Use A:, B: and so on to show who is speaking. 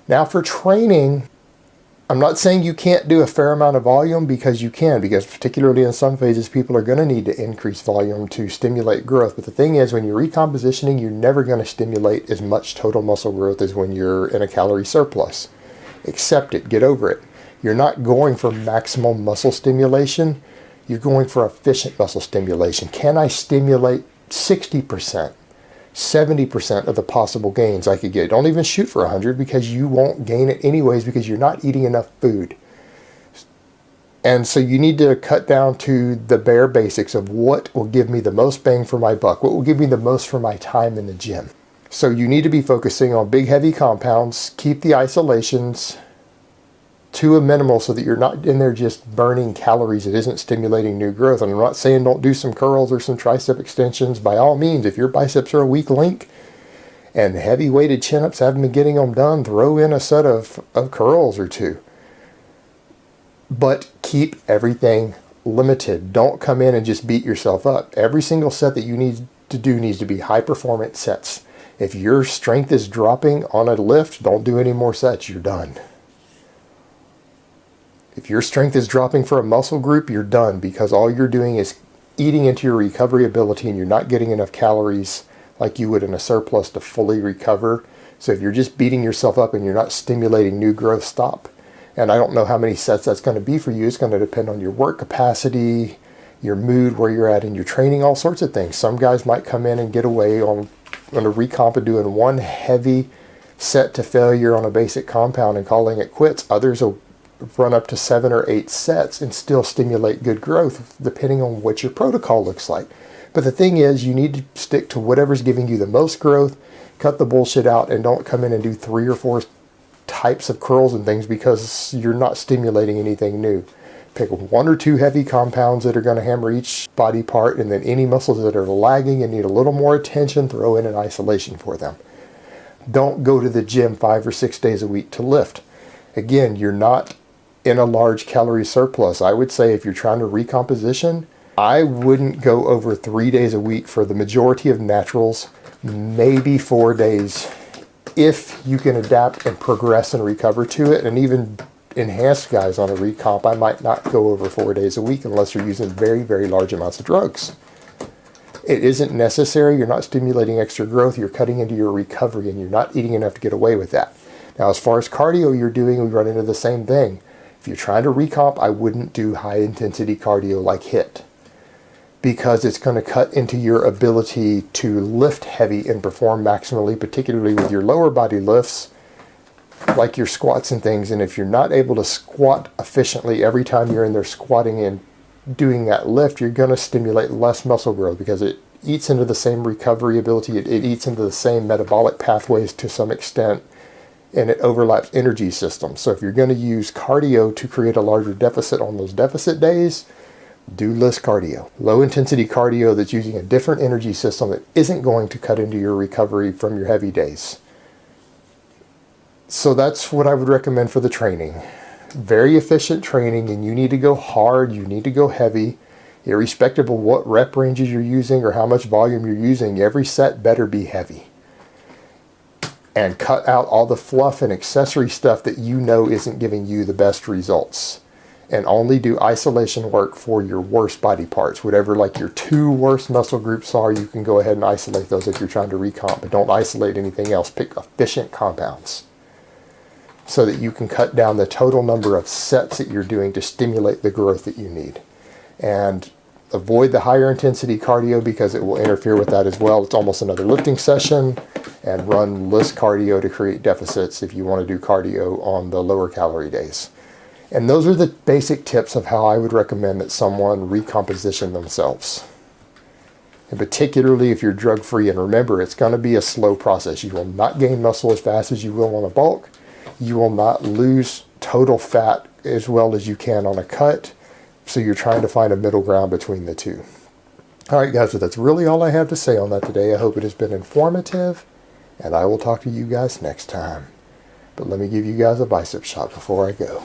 A: Now for training, I'm not saying you can't do a fair amount of volume, because you can, because particularly in some phases, people are going to need to increase volume to stimulate growth. But the thing is, when you're recompositioning, you're never going to stimulate as much total muscle growth as when you're in a calorie surplus. Accept it, get over it. You're not going for maximum muscle stimulation, you're going for efficient muscle stimulation. Can I stimulate 60%? 70% of the possible gains I could get? Don't even shoot for 100, because you won't gain it anyways, because you're not eating enough food. And so you need to cut down to the bare basics of what will give me the most bang for my buck, what will give me the most for my time in the gym. So you need to be focusing on big heavy compounds, keep the isolations to a minimal so that you're not in there just burning calories. It isn't stimulating new growth. And I'm not saying don't do some curls or some tricep extensions. By all means, if your biceps are a weak link and heavy weighted chin-ups haven't been getting them done, throw in a set of curls or two. But keep everything limited. Don't come in and just beat yourself up. Every single set that you need to do needs to be high performance sets. If your strength is dropping on a lift, don't do any more sets. You're done. If your strength is dropping for a muscle group, you're done, because all you're doing is eating into your recovery ability, and you're not getting enough calories like you would in a surplus to fully recover. So if you're just beating yourself up and you're not stimulating new growth, stop. And I don't know how many sets that's going to be for you. It's going to depend on your work capacity, your mood, where you're at in your training, all sorts of things. Some guys might come in and get away on a recomp and doing one heavy set to failure on a basic compound and calling it quits. Others will run up to 7 or 8 sets and still stimulate good growth, depending on what your protocol looks like. But the thing is, you need to stick to whatever's giving you the most growth, cut the bullshit out, and don't come in and do 3 or 4 types of curls and things, because you're not stimulating anything new. Pick 1 or 2 heavy compounds that are going to hammer each body part, and then any muscles that are lagging and need a little more attention, throw in an isolation for them. Don't go to the gym 5 or 6 days a week to lift. Again, you're not in a large calorie surplus. I would say if you're trying to recomposition, I wouldn't go over 3 days a week for the majority of naturals, maybe 4 days, if you can adapt and progress and recover to it. And even enhanced guys on a recomp, I might not go over 4 days a week unless you're using very, very large amounts of drugs. It isn't necessary. You're not stimulating extra growth. You're cutting into your recovery, and you're not eating enough to get away with that. Now, as far as cardio you're doing, we run into the same thing. If you're trying to recomp, I wouldn't do high intensity cardio like HIIT, because it's going to cut into your ability to lift heavy and perform maximally, particularly with your lower body lifts, like your squats and things. And if you're not able to squat efficiently every time you're in there squatting and doing that lift, you're going to stimulate less muscle growth, because it eats into the same recovery ability, it eats into the same metabolic pathways to some extent, and it overlaps energy systems. So if you're going to use cardio to create a larger deficit on those deficit days, do less cardio. Low intensity cardio that's using a different energy system that isn't going to cut into your recovery from your heavy days. So that's what I would recommend for the training. Very efficient training, and you need to go hard, you need to go heavy, irrespective of what rep ranges you're using or how much volume you're using. Every set better be heavy. And cut out all the fluff and accessory stuff that you know isn't giving you the best results. And only do isolation work for your worst body parts. Whatever like your 2 worst muscle groups are, you can go ahead and isolate those if you're trying to recomp. But don't isolate anything else. Pick efficient compounds so that you can cut down the total number of sets that you're doing to stimulate the growth that you need. And avoid the higher intensity cardio, because it will interfere with that as well. It's almost another lifting session. And run less cardio to create deficits if you want to do cardio on the lower calorie days. And those are the basic tips of how I would recommend that someone recomposition themselves. And particularly if you're drug free. And remember, it's going to be a slow process. You will not gain muscle as fast as you will on a bulk. You will not lose total fat as well as you can on a cut. So you're trying to find a middle ground between the two. All right, guys, so that's really all I have to say on that today. I hope it has been informative, and I will talk to you guys next time. But let me give you guys a bicep shot before I go.